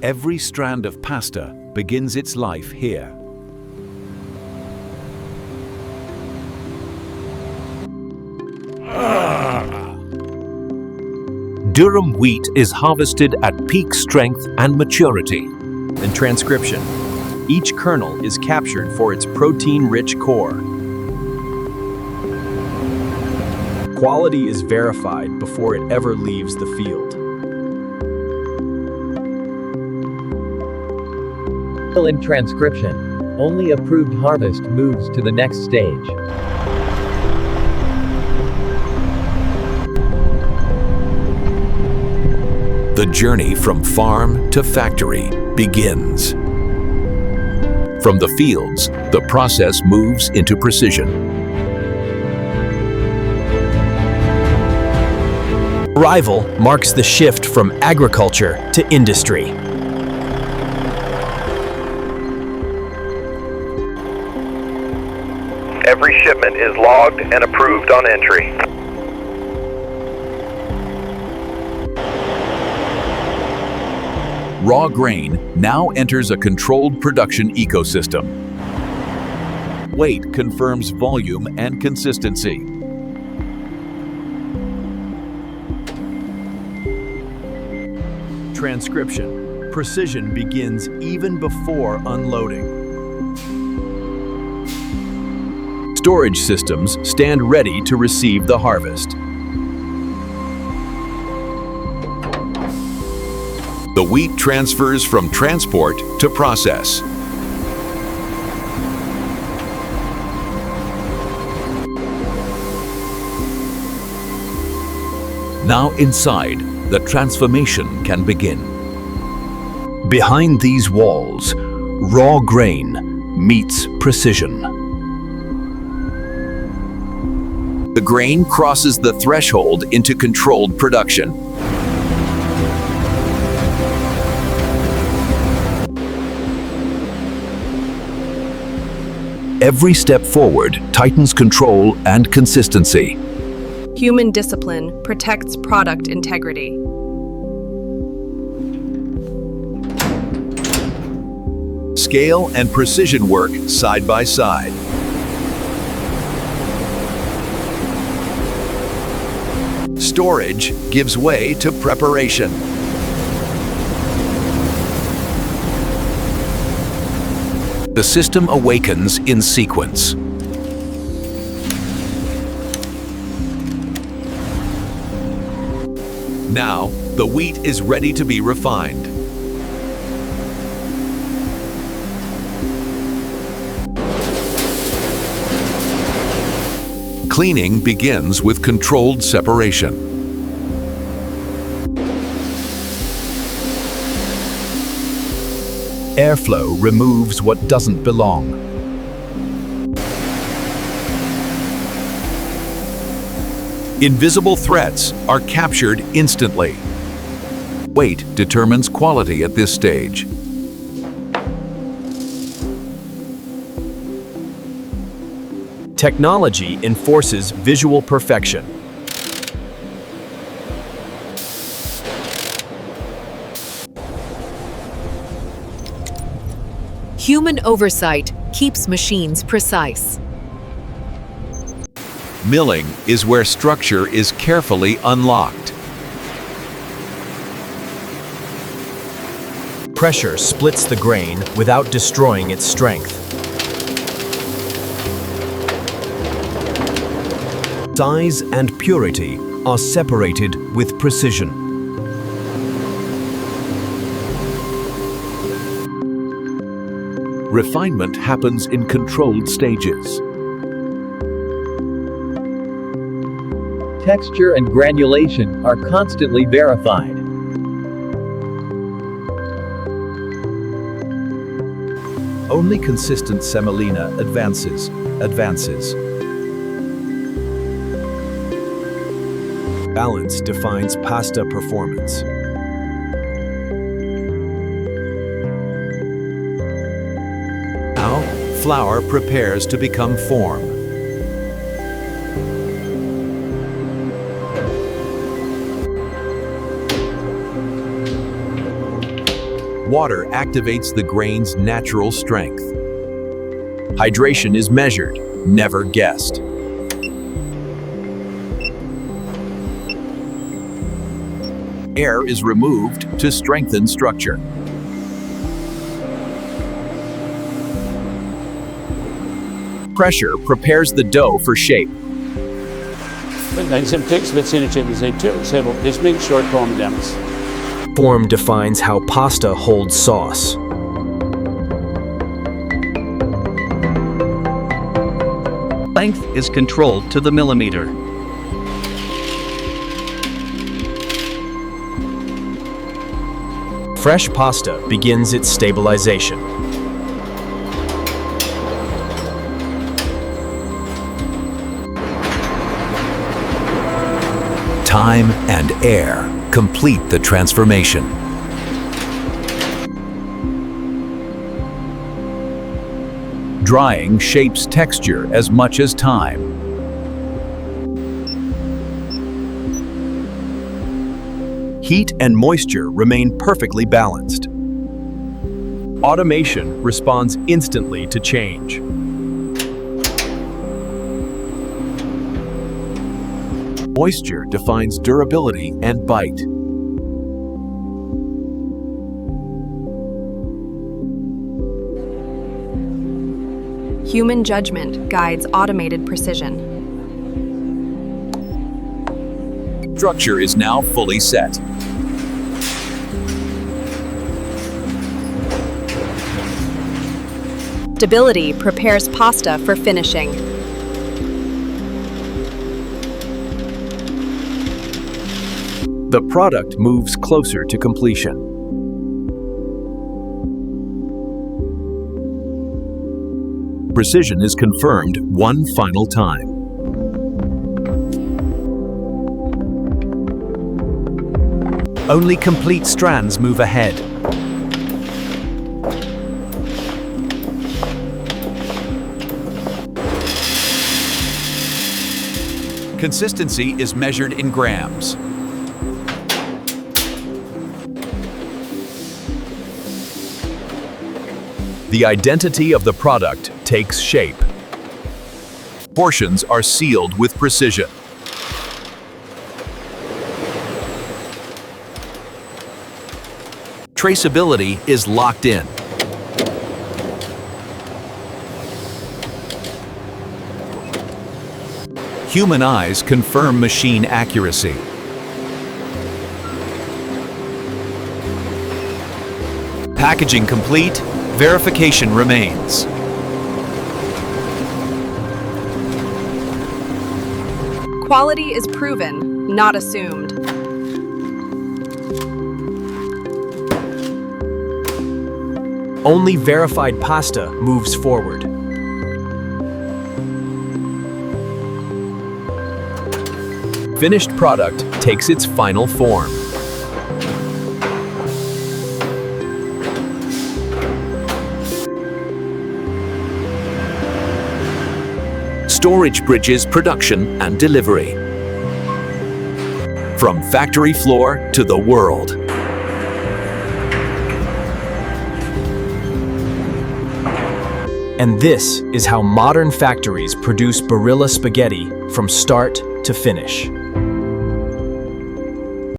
Every strand of pasta begins its life here. Durum wheat is harvested at peak strength and maturity. And transcription. Each kernel is captured for its protein-rich core. Quality is verified before it ever leaves the field. In transcription, only approved harvest moves to the next stage. The journey from farm to factory begins. From the fields, the process moves into precision. Arrival marks the shift from agriculture to industry. Every shipment is logged and approved on entry. Raw grain now enters a controlled production ecosystem. Weight confirms volume and consistency. Transcription. Precision begins even before unloading. Storage systems stand ready to receive the harvest. The wheat transfers from transport to process. Now inside, the transformation can begin. Behind these walls, raw grain meets precision. The grain crosses the threshold into controlled production. Every step forward tightens control and consistency. Human discipline protects product integrity. Scale and precision work side by side. Storage gives way to preparation. The system awakens in sequence. Now, the wheat is ready to be refined. Cleaning begins with controlled separation. Airflow removes what doesn't belong. Invisible threats are captured instantly. Weight determines quality at this stage. Technology enforces visual perfection. Human oversight keeps machines precise. Milling is where structure is carefully unlocked. Pressure splits the grain without destroying its strength. Size and purity are separated with precision. Refinement happens in controlled stages. Texture and granulation are constantly verified. Only consistent semolina advances. Balance defines pasta performance. Now, flour prepares to become form. Water activates the grain's natural strength. Hydration is measured, never guessed. Air is removed to strengthen structure. Pressure prepares the dough for shape. Sem tekst besinnet sig till, så this makes short form dams. Form defines how pasta holds sauce. Length is controlled to the millimeter. Fresh pasta begins its stabilization. Time and air complete the transformation. Drying shapes texture as much as time. Heat and moisture remain perfectly balanced. Automation responds instantly to change. Moisture defines durability and bite. Human judgment guides automated precision. Structure is now fully set. Stability prepares pasta for finishing. The product moves closer to completion. Precision is confirmed one final time. Only complete strands move ahead. Consistency is measured in grams. The identity of the product takes shape. Portions are sealed with precision. Traceability is locked in. Human eyes confirm machine accuracy. Packaging complete, verification remains. Quality is proven, not assumed. Only verified pasta moves forward. Finished product takes its final form. Storage bridges production and delivery. From factory floor to the world. And this is how modern factories produce Barilla spaghetti from start to finish.